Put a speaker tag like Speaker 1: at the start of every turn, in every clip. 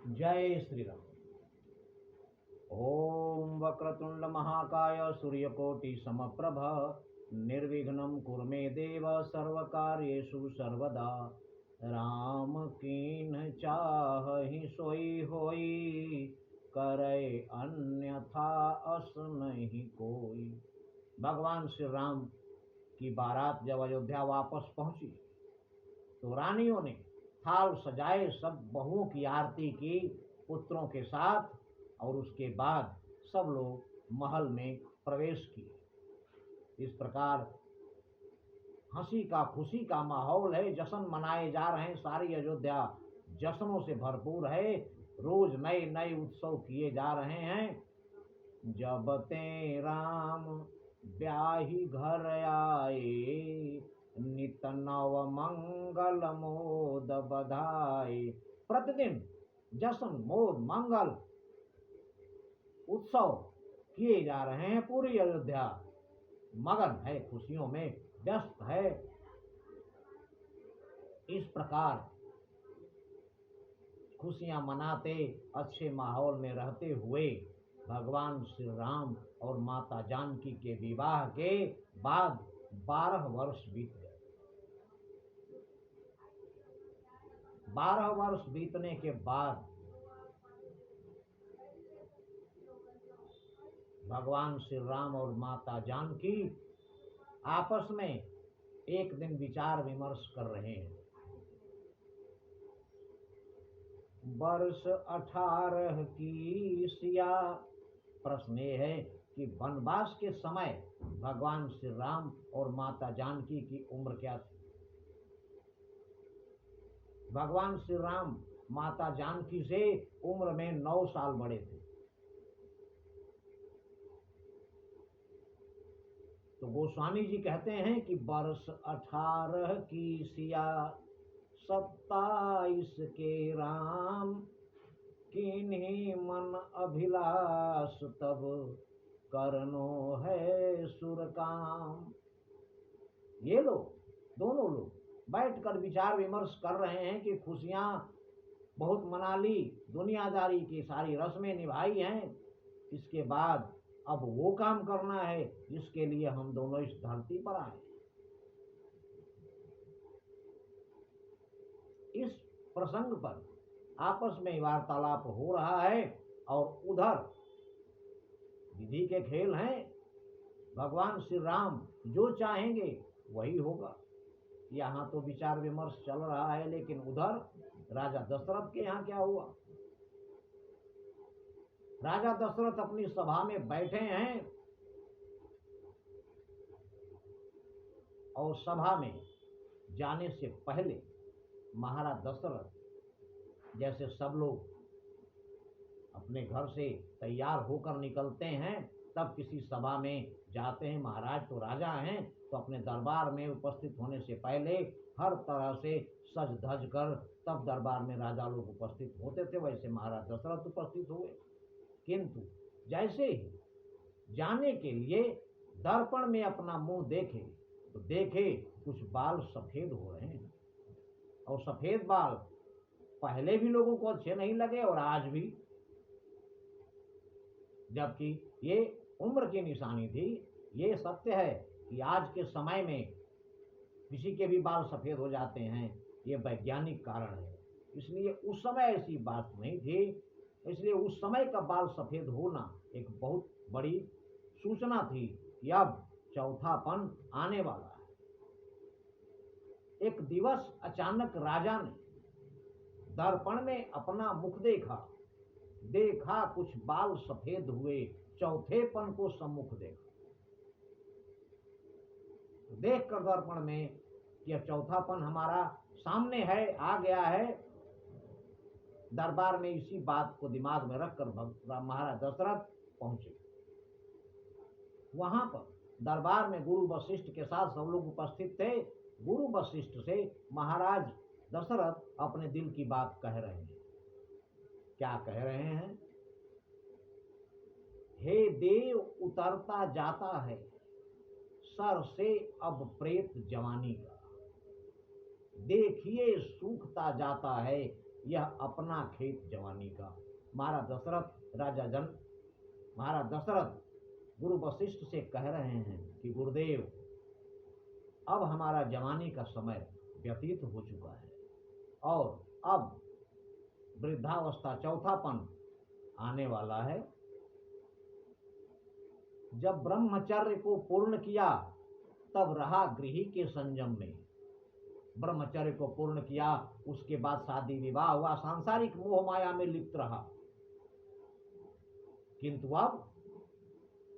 Speaker 1: जय श्री राम। ओम वक्रतुंड महाकाय सूर्यकोटि समप्रभ निर्विघ्नं कुरु मे देव सर्वकार्येषु सर्वदा। राम कीन चाहि सोई होई करे अन्यथा अस नहीं कोई। भगवान श्री राम की बारात जब अयोध्या वापस पहुंची तो रानियों ने थाल सजाए, सब बहुओं की आरती की पुत्रों के साथ, और उसके बाद सब लोग महल में प्रवेश किए। इस प्रकार हंसी का खुशी का माहौल है, जश्न मनाए जा रहे हैं। सारी अयोध्या जश्नों से भरपूर है, रोज नए नए उत्सव किए जा रहे हैं। जब ते राम ब्याही घर आए, नित नव मंगल मोद बधाई। प्रतिदिन जश्न मोद मंगल उत्सव किए जा रहे हैं। पूरी अयोध्या मगन है, खुशियों में व्यस्त है। इस प्रकार खुशियां मनाते, अच्छे माहौल में रहते हुए भगवान श्री राम और माता जानकी के विवाह के बाद 12 वर्ष बीत गए। 12 वर्ष बीतने के बाद भगवान श्री राम और माता जानकी आपस में एक दिन विचार विमर्श कर रहे हैं। वर्ष 18 की सिया। प्रश्न ये है कि वनवास के समय भगवान श्री राम और माता जानकी की उम्र क्या थी। भगवान श्री राम माता जानकी से उम्र में 9 साल बड़े थे। तो गोस्वामी जी कहते हैं कि वर्ष 18 की सिया, 27 के राम, किन्हीं मन अभिलाष तब करनो है सुर काम। ये लोग दोनों लोग बैठकर विचार विमर्श कर रहे हैं कि खुशियां बहुत मना ली, दुनियादारी की सारी रस्में निभाई हैं, इसके बाद अब वो काम करना है जिसके लिए हम दोनों इस धरती पर आए। इस प्रसंग पर आपस में वार्तालाप हो रहा है और उधर विधि के खेल हैं। भगवान श्री राम जो चाहेंगे वही होगा। यहाँ तो विचार विमर्श चल रहा है, लेकिन उधर राजा दशरथ के यहाँ क्या हुआ। राजा दशरथ अपनी सभा में बैठे हैं और सभा में जाने से पहले महाराज दशरथ जैसे सब लोग अपने घर से तैयार होकर निकलते हैं, तब किसी सभा में जाते हैं। महाराज तो राजा हैं, तो अपने दरबार में उपस्थित होने से पहले हर तरह से सज धज कर तब दरबार में राजा लोग उपस्थित होते थे। वैसे महाराज दशरथ उपस्थित हुए, किंतु जैसे ही जाने के लिए दर्पण में अपना मुंह देखे तो देखे कुछ बाल सफेद हो रहे हैं, और सफेद बाल पहले भी लोगों को अच्छे नहीं लगे और आज भी, जबकि ये उम्र की निशानी थी। ये सत्य है कि आज के समय में किसी के भी बाल सफेद हो जाते हैं, ये वैज्ञानिक कारण है। इसलिए उस समय ऐसी बात नहीं थी, इसलिए उस समय का बाल सफेद होना एक बहुत बड़ी सूचना थी कि अब चौथापन आने वाला है। एक दिवस अचानक राजा ने दर्पण में अपना मुख देखा कुछ बाल सफेद हुए, चौथेपन को सम्मुख देखा। देखकर दर्पण में कि चौथापन हमारा सामने है, आ गया है। दरबार में इसी बात को दिमाग में रखकर महाराज दशरथ पहुंचे। वहां पर दरबार में गुरु वशिष्ठ के साथ सब लोग उपस्थित थे। गुरु वशिष्ठ से महाराज दशरथ अपने दिल की बात कह रहे हैं। क्या कह रहे हैं। हे देव, उतरता जाता है सर से अब प्रेत जवानी का, देखिए सूखता जाता है यह अपना खेत जवानी का। महाराज दशरथ गुरु वशिष्ठ से कह रहे हैं कि गुरुदेव, अब हमारा जवानी का समय व्यतीत हो चुका है और अब वृद्धावस्था, चौथापन आने वाला है। जब ब्रह्मचर्य को पूर्ण किया तब रहा गृही के संयम में। ब्रह्मचर्य को पूर्ण किया, उसके बाद शादी विवाह हुआ, सांसारिक मोह माया में लिप्त रहा। किंतु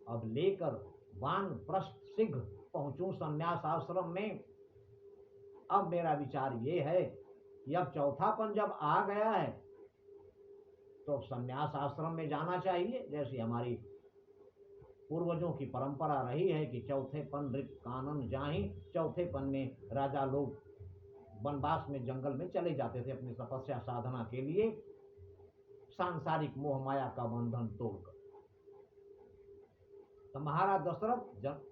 Speaker 1: अब लेकर वानप्रस्थ शीघ्र पहुंचूं संन्यास आश्रम में। अब मेरा विचार ये है कि अब चौथापन जब आ गया है तो संन्यास आश्रम में जाना चाहिए। जैसी हमारी पूर्वजों की परंपरा रही है कि चौथेपन ऋत कानन जाहि, चौथेपन में राजा लोग वनवास में, जंगल में चले जाते थे अपनी तपस्या साधना के लिए, सांसारिक मोह माया का बंधन तोड़कर। तो महाराज दशरथ जब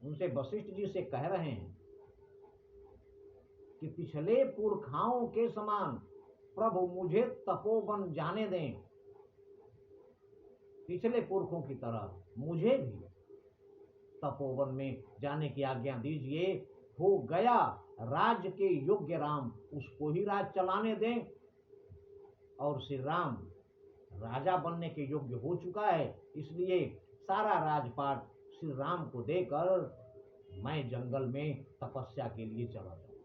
Speaker 1: उनसे वशिष्ठ जी से कह रहे हैं कि पिछले पुरखाओं के समान प्रभु मुझे तपोवन जाने दें, पिछले पुरखों की तरह मुझे भी तपोवन में जाने की आज्ञा दीजिए। हो गया राज्य के योग्य राम, उसको ही राज चलाने दें। और श्री राम राजा बनने के योग्य हो चुका है, इसलिए सारा राजपाट श्री राम को देकर मैं जंगल में तपस्या के लिए चला जाऊं,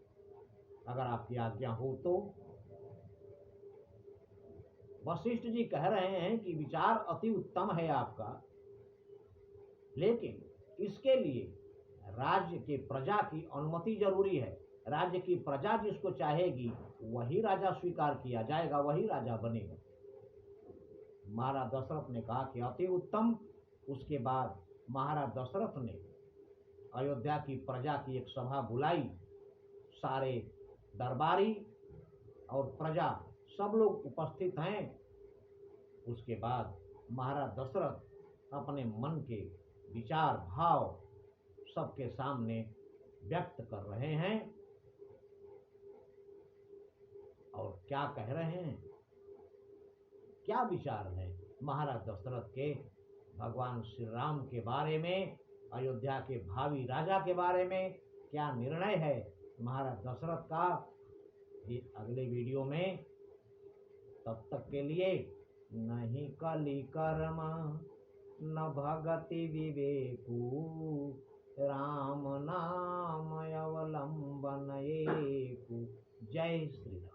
Speaker 1: अगर आपकी आज्ञा हो तो। वशिष्ठ जी कह रहे हैं कि विचार अति उत्तम है आपका, लेकिन इसके लिए राज्य के प्रजा की अनुमति जरूरी है। राज्य की प्रजा जिसको चाहेगी वही राजा स्वीकार किया जाएगा, वही राजा बनेगा। महाराज दशरथ ने कहा कि अति उत्तम। उसके बाद महाराज दशरथ ने अयोध्या की प्रजा की एक सभा बुलाई। सारे दरबारी और प्रजा सब लोग उपस्थित हैं। उसके बाद महाराज दशरथ अपने मन के विचार भाव सबके सामने व्यक्त कर रहे हैं। और क्या कह रहे हैं, क्या विचार है महाराज दशरथ के भगवान श्री राम के बारे में, अयोध्या के भावी राजा के बारे में क्या निर्णय है महाराज दशरथ का, ये अगले वीडियो में। तब तक के लिए नहीं कली कर्म न भगति विवेकु, राम नाम अवलंबन एकु। जय श्री राम।